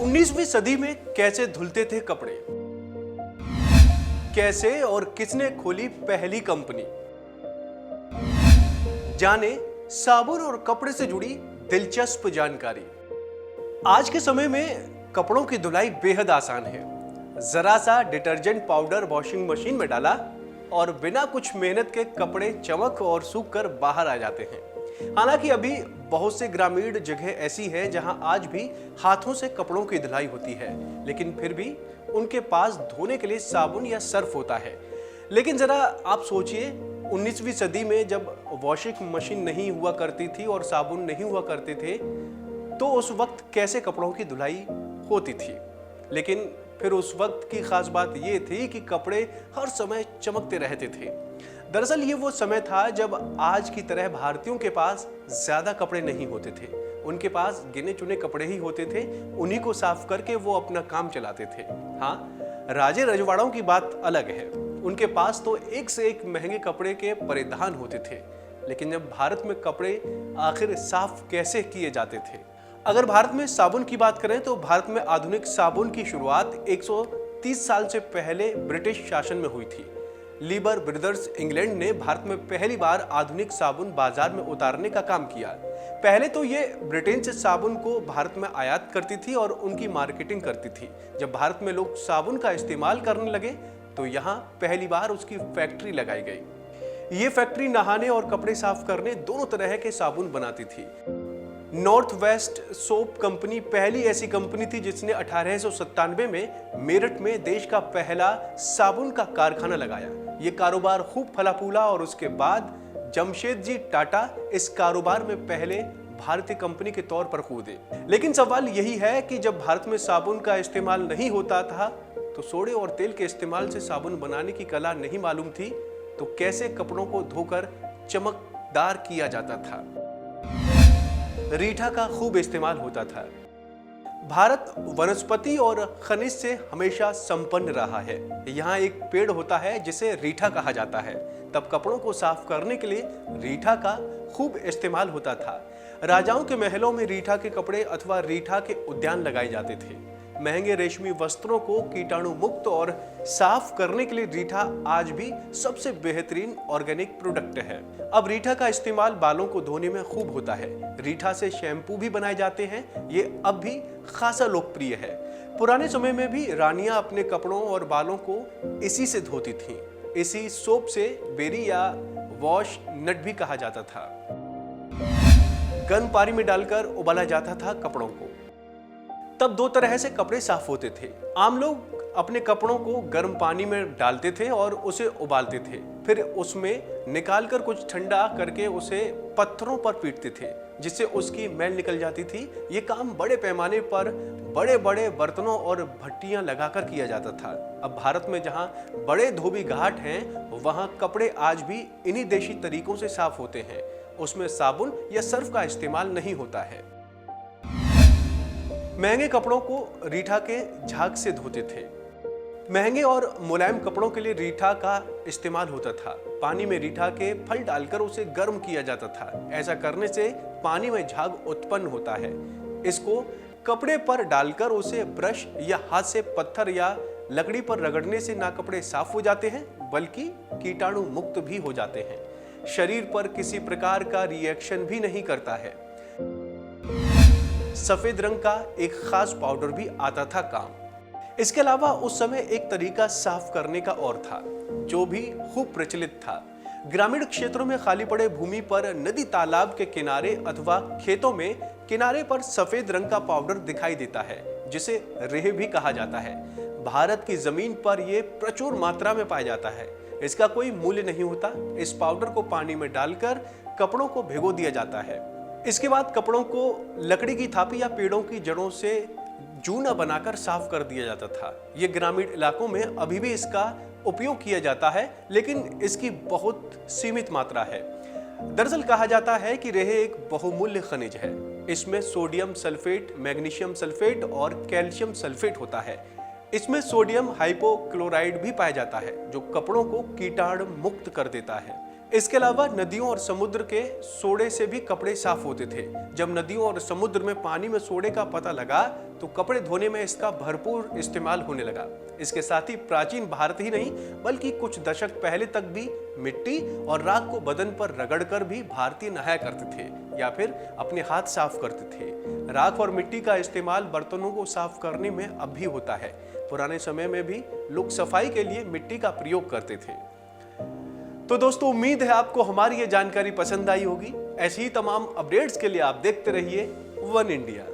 19वीं सदी में कैसे धुलते थे कपड़े, कैसे और किसने खोली पहली कंपनी, जाने साबुन और कपड़े से जुड़ी दिलचस्प जानकारी। आज के समय में कपड़ों की धुलाई बेहद आसान है। जरा सा डिटर्जेंट पाउडर वॉशिंग मशीन में डाला और बिना कुछ मेहनत के कपड़े चमक और सूख कर बाहर आ जाते हैं। हालांकि अभी बहुत से ग्रामीण जगह ऐसी है जहां आज भी हाथों से कपड़ों की धुलाई होती है, लेकिन फिर भी उनके पास धोने के लिए साबुन या सर्फ होता है। लेकिन जरा आप सोचिए, 19वीं सदी में जब वॉशिंग मशीन नहीं हुआ करती थी और साबुन नहीं हुआ करते थे, तो उस वक्त कैसे कपड़ों की धुलाई होती थी। लेकिन फिर उस वक्त की खास बात ये थी कि कपड़े हर समय चमकते रहते थे। दरअसल ये वो समय था जब आज की तरह भारतीयों के पास ज्यादा कपड़े नहीं होते थे। उनके पास गिने चुने कपड़े ही होते थे, उन्हीं को साफ करके वो अपना काम चलाते थे। हाँ, राजे रजवाड़ों की बात अलग है, उनके पास तो एक से एक महंगे कपड़े के परिधान होते थे। लेकिन जब भारत में कपड़े आखिर साफ कैसे किए जाते थे? अगर भारत में साबुन की बात करें तो भारत में आधुनिक साबुन की शुरुआत 130 साल से पहले ब्रिटिश शासन में हुई थी। लीबर ब्रदर्स इंग्लैंड ने भारत में पहली बार आधुनिक साबुन बाजार में उतारने का काम किया। पहले तो ये ब्रिटेन से साबुन को भारत में आयात करती थी और उनकी मार्केटिंग करती थी। जब भारत में लोग साबुन का इस्तेमाल करने लगे तो यहाँ पहली बार उसकी फैक्ट्री लगाई गई। ये फैक्ट्री नहाने और कपड़े साफ करने दोनों तरह के साबुन बनाती थी। नॉर्थ वेस्ट सोप कंपनी पहली ऐसी कंपनी थी जिसने 1897 में मेरठ में देश का पहला साबुन का कारखाना लगाया। ये कारोबार खूब फला फूला और उसके बाद जमशेदजी टाटा इस कारोबार में पहले भारतीय कंपनी के तौर पर कूदे। लेकिन सवाल यही है कि जब भारत में साबुन का इस्तेमाल नहीं होता था तो सोडे और तेल के इस्तेमाल से साबुन बनाने की कला नहीं मालूम थी, तो कैसे कपड़ों को धोकर चमकदार किया जाता था? रीठा का खूब इस्तेमाल होता था। भारत वनस्पति और खनिज से हमेशा संपन्न रहा है। यहाँ एक पेड़ होता है जिसे रीठा कहा जाता है। तब कपड़ों को साफ करने के लिए रीठा का खूब इस्तेमाल होता था। राजाओं के महलों में रीठा के कपड़े अथवा रीठा के उद्यान लगाए जाते थे। महंगे रेशमी वस्त्रों को कीटाणु मुक्त और साफ करने के लिए रीठा आज भी सबसे बेहतरीन ऑर्गेनिक प्रोडक्ट है। अब रीठा का इस्तेमाल बालों को धोने में खूब होता है। रीठा से शैम्पू भी बनाए जाते हैं। ये अब भी खासा लोकप्रिय है। पुराने समय में भी रानियां अपने कपड़ों और बालों को इसी से धोती थीं। इसी सोप से बेरी या वॉश नट भी कहा जाता था। गर्म पानी में डालकर उबाला जाता था कपड़ों को। तब दो तरह से कपड़े साफ होते थे। आम लोग अपने कपड़ों को गर्म पानी में डालते थे और उसे उबालते थे, फिर उसमें निकालकर कुछ ठंडा करके उसे पत्थरों पर पीटते थे, जिससे उसकी मैल निकल जाती थी। ये काम बड़े पैमाने पर बड़े बड़े बर्तनों और भट्टियां लगाकर किया जाता था। अब भारत में जहां बड़े धोबी घाट हैं, वहां कपड़े आज भी इन्हीं देशी तरीकों से साफ होते हैं। उसमें साबुन या सर्फ का इस्तेमाल नहीं होता है। महंगे कपड़ों को रीठा के झाग से धोते थे। महंगे और मुलायम कपड़ों के लिए रीठा का इस्तेमाल होता था। पानी में रीठा के फल डालकर उसे गर्म किया जाता था। ऐसा करने से पानी में झाग उत्पन्न होता है। इसको कपड़े पर डालकर उसे ब्रश या हाथ से पत्थर या लकड़ी पर रगड़ने से ना कपड़े साफ हो जाते हैं, बल्कि कीटाणु मुक्त भी हो जाते हैं। शरीर पर किसी प्रकार का रिएक्शन भी नहीं करता है। सफेद रंग का एक खास पाउडर भी आता था काम। इसके अलावा उस समय एक तरीका साफ करने का और था, जो भी खूब प्रचलित था। ग्रामीण क्षेत्रों में खाली पड़े भूमि पर, नदी तालाब के किनारे अथवा खेतों में किनारे पर सफेद रंग का पाउडर दिखाई देता है, जिसे रेह भी कहा जाता है। भारत की जमीन पर यह प्रचुर मात्रा में पाया जाता है। इसका कोई मूल्य नहीं होता। इस पाउडर को पानी में डालकर कपड़ों को भिगो दिया जाता है। इसके बाद कपड़ों को लकड़ी की थापी या पेड़ों की जड़ों से जूना बनाकर साफ कर दिया जाता था। ये ग्रामीण इलाकों में अभी भी इसका उपयोग किया जाता है, लेकिन इसकी बहुत सीमित मात्रा है। दरअसल कहा जाता है कि रेह एक बहुमूल्य खनिज है। इसमें सोडियम सल्फेट, मैग्नीशियम सल्फेट और कैल्शियम सल्फेट होता है। इसमें सोडियम हाइपोक्लोराइड भी पाया जाता है, जो कपड़ों को कीटाणु मुक्त कर देता है। इसके अलावा नदियों और समुद्र के सोडे से भी कपड़े साफ होते थे। जब नदियों और समुद्र में पानी में सोडे का पता लगा तो कपड़े धोने में इसका भरपूर इस्तेमाल होने लगा। इसके साथ ही प्राचीन भारत ही नहीं बल्कि कुछ दशक पहले तक भी मिट्टी और राख को बदन पर रगड़कर भी भारतीय नहाया करते थे या फिर अपने हाथ साफ करते थे। राख और मिट्टी का इस्तेमाल बर्तनों को साफ करने में अब भी होता है। पुराने समय में भी लोग सफाई के लिए मिट्टी का प्रयोग करते थे। तो दोस्तों, उम्मीद है आपको हमारी ये जानकारी पसंद आई होगी। ऐसी ही तमाम अपडेट्स के लिए आप देखते रहिए वन इंडिया।